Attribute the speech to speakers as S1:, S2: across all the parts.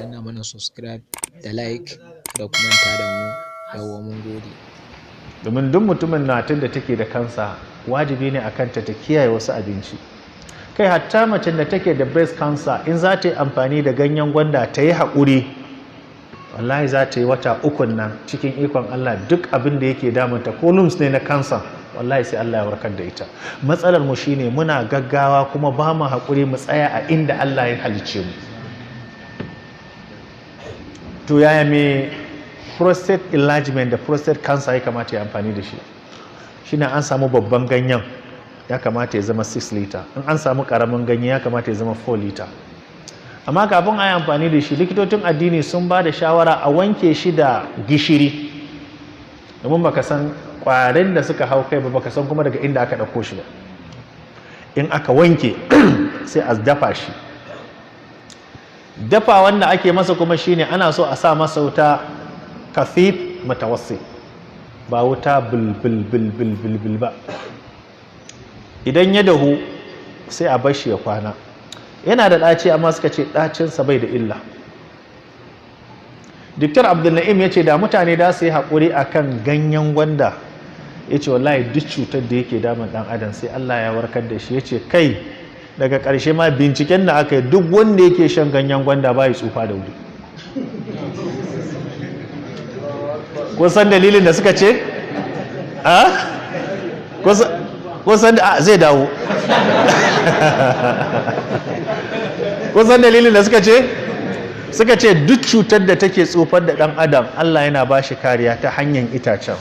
S1: danna mana subscribe da like da kuma ta da mu. Yawwa mun gode.
S2: Domin duk mutumin natin da take da kansa wajibi ne akan ta kiyaye wasu abinci. Kai hatta macen da take da breast cancer in za ta yi amfani da ganyen gwanda ta yi haƙuri, wallahi za ta yi wata 3 nan cikin ikon Allah duk abin da yake damunta ko lumps ne na cancer wallahi sai Allah ya warkar da ita. Matsalar mu shine muna gaggawa kuma ba mu haƙuri mu tsaya a inda Allah ya halice mu. To yaya me prostate enlargement da prostate cancer ya kamata ya amfani da shi? Shine an samu babban ganyen ya kamata ya zama 6 liter, in an samu karamin ganye ya kamata ya zama 4 liter. Amma kafin a yi amfani da shi likitocin addini sun ba da shawara a wanke shi da gishiri, domin baka san kwarin da suka hau kai ba, baka san kuma daga inda aka ɗauko shi ba. In aka wanke sai a dafa shi. Dafa wanda ake masa kuma shine ana so a sa masa wuta kafif mutawassit, ba wuta bulbul ba. Idan ya dahu sai a bar shi ya kwana. Yana da ɗaci amma suka ce ɗacinsa bai da illa. Dr. Abdulna'im ya ce da mutane da su yi haƙuri a kan ganyen gwanda, ya ce wallahi duk cutar da yake damun ɗan adam sai Allah ya warkar da shi. Ya ce kai daga ƙarshe ma binciken da aka yi duk wanda yake shan ganyen gwanda ba ya tsufa da wuri. Kun san dalilin da suka ce? Kun san zai dawo. Kun san dalilin da suka ce? Suka ce duk cutar da take tsufar da ɗan adam Allah yana ba shi kariya ta hanyar itacen.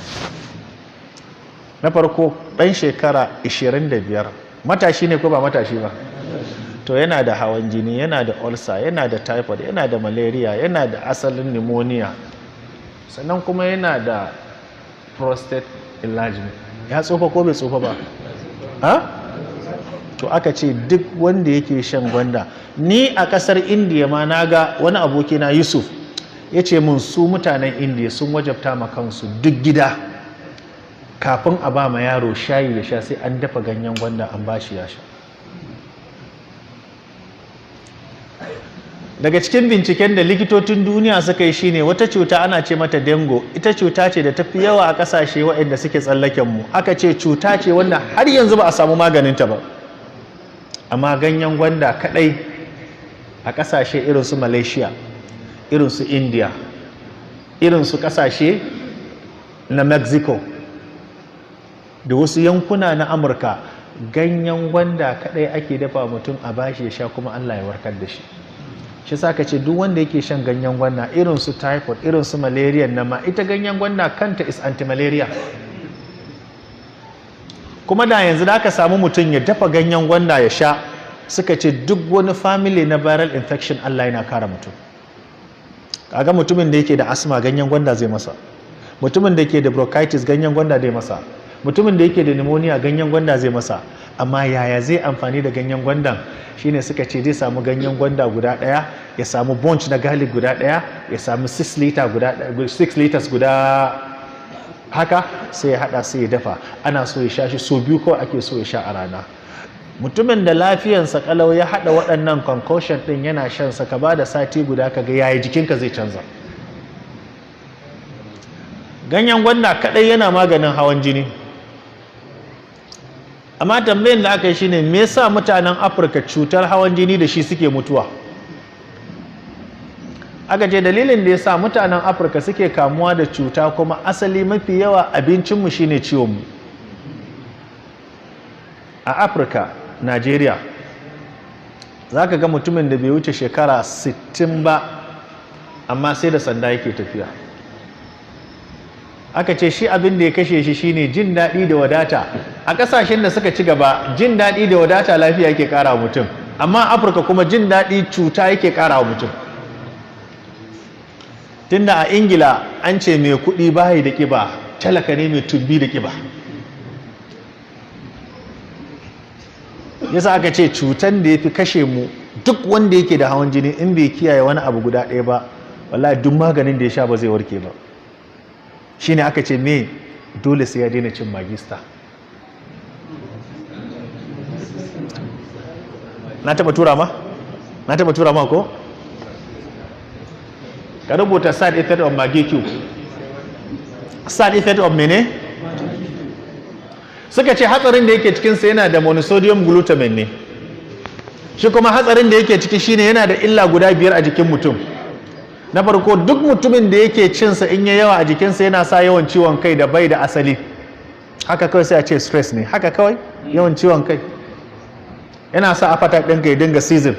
S2: Na farko ɗan shekara 25 matashi ne ko ba matashi ba, to yana da hawan jini, yana da ulcer, yana da typhoid, yana da malaria, yana da asalin pneumonia, sannan kuma yana da prostate enlargement. Ya tsufa ko bai tsufa ba? To aka ce duk wanda yake shan gwanda. Ni a kasar indiya ma na ga wani abokina Yusuf ya ce mun su mutanen indiya sun wajabta ma kansu duk gida kafin a ba ma yaro shayi ya sha sai an dafa ganyen gwanda an ba shi ya sha. Daga cikin binciken da likitocin duniya suka yi shine wata cuta ana ce mata dengue. Ita cuta ce da tafi yawa a kasashe waɗanda suke tsallaken mu. Aka ce cuta ce wanda har yanzu ba a samu maganinta ba. Amma ganyen gwanda kadai a kasashe irin su Malaysia, irin su India, irin su kasashe na Mexico da wasu yankuna na Amurka, ganyen gwanda kadai ake dafa mutum a bashi ya sha kuma Allah ya warkar da shi. Shi sa ka ce duk wanda yake shan ganyen gwanda irin su typhoid, irin su malaria na ma, ita ganyen gwanda kanta is anti-malaria. Kuma da yanzu da aka samu mutum ya dafa ganyen gwanda ya sha, suka ce duk wani family na viral infection Allah yana kare mutum. Kaga mutumin da yake da asma ganyen gwanda zai masa, mutumin da yake da bronchitis ganyen gwanda zai masa, mutumin da yake da pneumonia ganyen gwanda zai masa. Amma yaya zai amfani da ganyen gwandan? Shine suka ce zai samu ganyen gwanda guda ɗaya, ya samu bunch na garlic guda ɗaya, ya samu 6 liters guda haka, sai ya hada sai ya dafa. Ana so ya sha shi so 2 kawai ake so ya sha a rana. Mutumin da lafiyansa kalau ya hada waɗannan concoction ɗin yana shan sa, ka ba da sati guda ka ga yayi jikinka zai canza. Ganyen gwanda kadai yana maganin hawan jini. Amma tambayin da aka yi shine me yasa mutanen Afirka cutar hawan jini da shi suke mutuwa? Aka ce dalilin da yasa mutanen Afirka suke kamuwa da cuta kuma asali mafi yawa abincinmu shine ciwonmu. A Afirka, Najeriya, za ka ga mutumin da bai wuce shekara 60 ba amma sai da sanda yake tafiya. Aka ce shi abin da ya kashe shi shine jin daɗi da wadata. A ƙasashen da suka ci gaba jin daɗi da wadata lafiya yake ƙara wa mutum, amma Afirka kuma jin daɗi cuta yake ƙara wa mutum. Tunda a Ingila an ce mai kuɗi bayi da ƙiba, talaka ne mai tumbi da ƙiba. Yasa aka ce cutan da ya fi kashe mu duk wanda yake da hawan jini in bai kiyaye wani abu guda ɗaya ba, wallahi duk maganin da ya sha ba zai warke ba. Shine aka ce me dole sai ya daina cin magista. Na taba tura ma ko? ka rubuta side effect of magi cube. Side effect of mene? Suka ce hatsarin da yake cikinsa yana da monosodium glutamate ne, shi kuma hatsarin da yake ciki shine yana da illa guda 5 a jikin mutum. Na farko, duk mutumin da yake cinsa in ya yawa a jikinsa yana sa yawan ciwon kai da bai da asali. Haka kawai sai a ce stress ne, haka kawai yawan ciwon kai yana sa appetite ɗinka ya dinga season.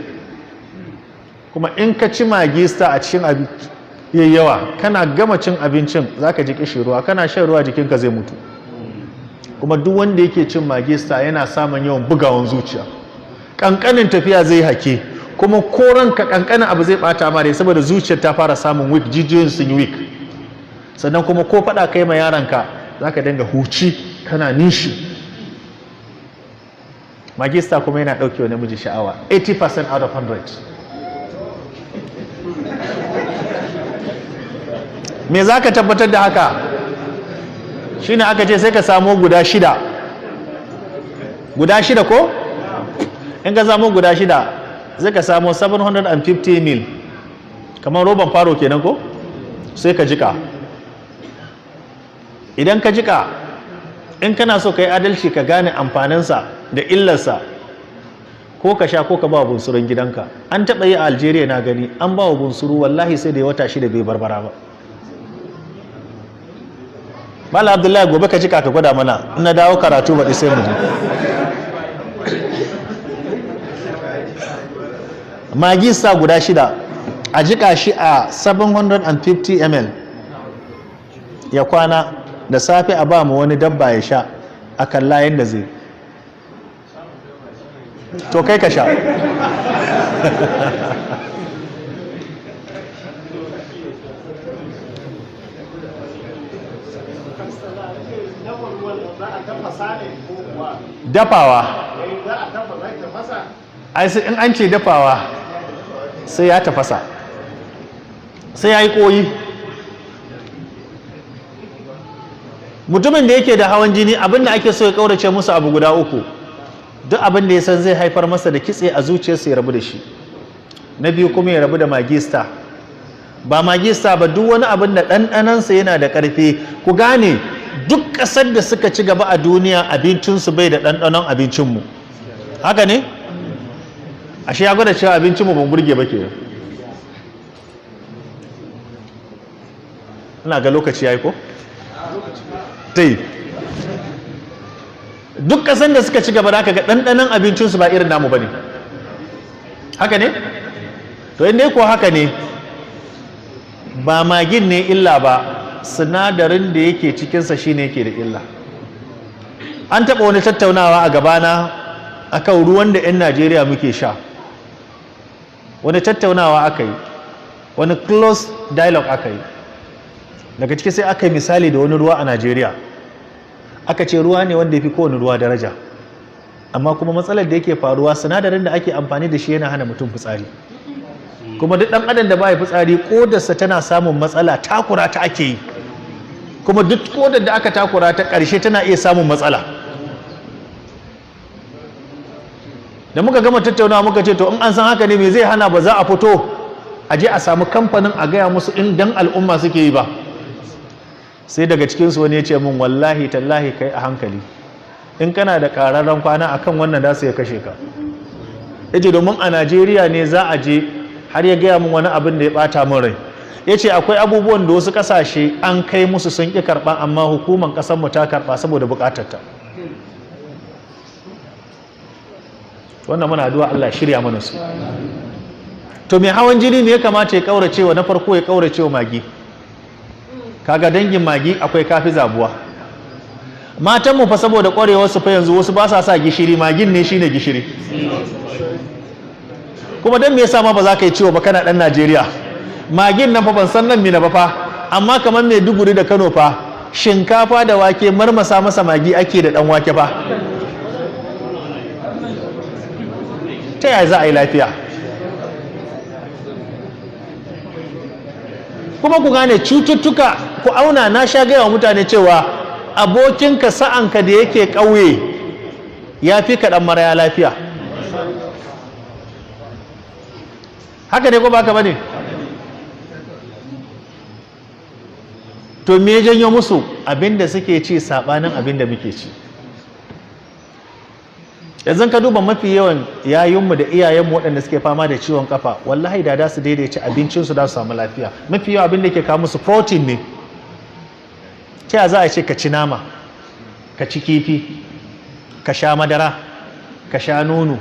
S2: Kuma in ka ci magi star a cikin abinci yayi yawa, kana gama cin abincin zaka ji kishi ruwa, kana shan ruwa jikinka zai mutu. Kuma duk wanda yake cin magi star yana samun yawan bugawan zuciya, kankanin tafiya zai hake, kuma koranka kankanin abu zai bata ma dai saboda zuciyar ta fara samun weak, jijiyoyin sun yi weak. Sannan kuma ko faɗa kai ma yaranka zaka dinga huci kana nishi. Magi star kuma yana ɗaukewa namiji sha'awa 80% out of 100. Me za ka tabbatar da haka? Shi ne aka ce sai ka samu guda 6. Guda 6 ko? In ka samu guda 6 zai ka samu 750 ml, kamar roban faro kenan ko? Sai ka jika. Idan ka jika, in kana so ka yi adalci ka gane amfaninsa da illarsa, ko ka sha ko ka ba wa bunsurun gidanka. An taɓa yi a Algeria na gani, an ba wa bunsuru wallahi sai da ya wata 6 bai barbara ba. Malam Abdullahi gobe ka jika ka gwada mana, in na dawo karatu baɗi sai mu ji. Magi sa guda 6 a jika shi a 750 ml ya kwana, da safe a ba mu wani dabba ya sha, a kalla yadda zai. To kai ka sha. Dafawa. Ai sai in an ce dafawa sai ya tafasa, sai ya yi koyi. Mutumin da yake da hawan jini abinda ake so ya kaurace musu abu guda 3. Duk abin da ya san zai haifar masa da kitse a zuciyarsa ya rabu da shi. Na biyu kuma ya rabu da magi star. Ba magi star ba, duk wani abin da ɗanɗanansa yana da ƙarfi. Ku gane, duk ƙasar da suka ci gaba a duniya abincinsu bai da ɗanɗanon abincinmu. Haka ne? Ashe ya gwada cewa abincinmu ban burge ba ke. Ina ga lokaci ya yi ko? Tai. Duk ƙasar da suka ci gaba da aka ga ɗanɗanon abincinsu ba irin namu ba ne. Haka ne? To inda ko haka ne, ba magin ne illa ba, sinadarin da yake cikinsa shi ne yake da illa. An taɓa wani tattaunawa a gabana akan ruwan da 'yan Najeriya muke sha. Wani tattaunawa aka yi, wani close dialogue aka yi. Daga ciki sai aka yi misali da wani ruwa a Najeriya. Aka ce ruwa ne wanda ya fi kowane ruwa daraja, amma kuma matsalar da yake faruwa sinadarin da ake amfani da shi yana hana mutum fitsari. Kuma duk ɗan adam da ba ya fitsari, ƙodarsa tana samun matsala, takura ta ake yi. Kuma duk ƙodar da aka takura ta ƙarshe tana iya samun matsala. Da muka gama tattaunawa muka ce to in an san haka ne me zai hana ba za a fito a je a samu kamfanin a gaya musu in dan al'umma suke yi ba. Sai daga cikinsu wani ya ce min wallahi tallahi kai a hankali, in kana da ƙararren kwana akan wannan da su ya kashe ka. Ya ce domin a Najeriya ne za a je, har ya gaya min wani abin da ya ɓata min rai. Ya ce akwai abubuwan da wasu ƙasashe an kai musu sun ƙi karɓa, amma hukumar ƙasarmu ta karɓa saboda buƙatarta. Wannan muna addu'a Allah shirya mana su. To mai hawan jini ne ya kamata ya ƙaurace wa? Na farko ya ƙaurace wa magi. Kaga dangin magi akwai kafi zabuwa. Matanmu fa saboda ƙwarewar su fa yanzu wasu ba sa sa gishiri, magin ne shine gishiri. Kuma dan me yasa ma ba za ka yi ciwo ba kana ɗan Najeriya? Magin nan fa ban san nan mina ba fa, amma kamar Maiduguri da Kano fa shinkafa da wake marmasa masa magi ake da ɗan wake fa. Ta yaya za a yi lafiya? Kuma ku gane cututtuka, ku auna, na sha gaya wa mutane cewa abokinka sa'anka da yake ƙauye ya fi kaɗan maraya lafiya. Haka ne ko ba ka ba ne? to me ya janyo musu abinda suke ci sabanin abinda muke ci. Yanzu ka duba mafi yawan yayinmu da iyayenmu waɗanda suke fama da ciwon kafa, wallahi da su daidaici abincinsu da su samu lafiya. Mafi yawan abin da ke kawo musu protein ne. Ta za a ce ka ci nama, ka ci kifi, ka sha madara, ka sha nono,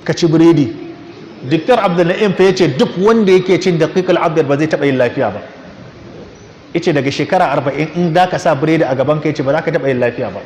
S2: ka ci biredi. Dr. Abdullahi fa ya ce duk wanda yake cin daqiqul abdar ba zai taɓa yin lafiya ba. Yace daga shekara 40 in da ka sa biredi a gaban ka yace ba za ka taɓa yin lafiya ba.